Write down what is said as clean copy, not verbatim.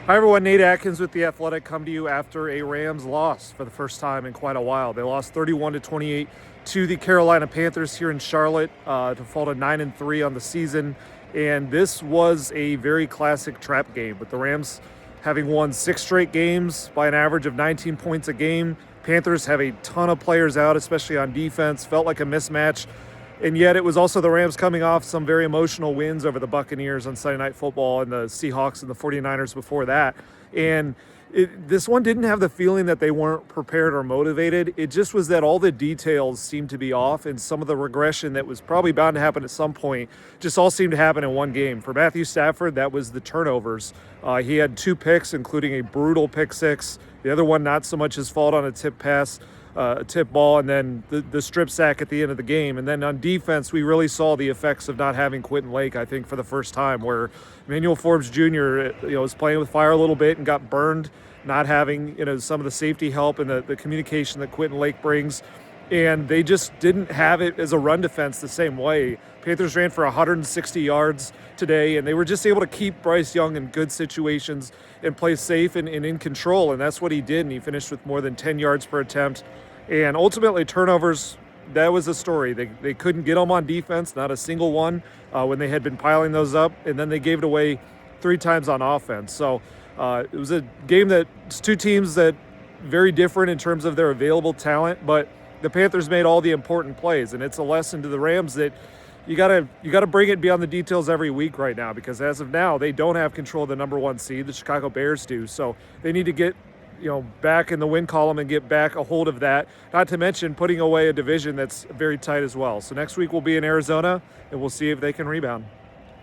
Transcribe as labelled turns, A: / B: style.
A: Hi everyone, Nate Atkins with The Athletic come to you after a Rams loss for the first time in quite a while. They lost 31-28 to the Carolina Panthers here in Charlotte to fall to 9-3 on the season. And this was a very classic trap game, with the Rams having won 6 straight games by an average of 19 points a game. Panthers have a ton of players out, especially on defense. Felt like a mismatch. And yet it was also the Rams coming off some very emotional wins over the Buccaneers on Sunday Night Football and the Seahawks and the 49ers before that. And this one didn't have the feeling that they weren't prepared or motivated. It just was that all the details seemed to be off, and some of the regression that was probably bound to happen at some point just all seemed to happen in one game. For Matthew Stafford, that was the turnovers. He had 2 picks, including a brutal pick six. The other one, not so much his fault on a tip pass. A tip ball, and then the strip sack at the end of the game. And then on defense, we really saw the effects of not having Quentin Lake, I think, for the first time, where Emmanuel Forbes Jr. Was playing with fire a little bit and got burned, not having some of the safety help and the communication that Quentin Lake brings. And they just didn't have it as a run defense the same way. Panthers ran for 160 yards today, and they were just able to keep Bryce Young in good situations and play safe and in control, and that's what he did, and he finished with more than 10 yards per attempt. And ultimately, turnovers, that was the story. They couldn't get them on defense, not a single one, when they had been piling those up, and then they gave it away 3 times on offense. So it was a game that's 2 teams that very different in terms of their available talent, but the Panthers made all the important plays, and it's a lesson to the Rams that you gotta bring it beyond the details every week right now, because as of now, they don't have control of the number 1 seed. The Chicago Bears do, so they need to get back in the win column and get back a hold of that, not to mention putting away a division that's very tight as well. So next week we'll be in Arizona, and we'll see if they can rebound.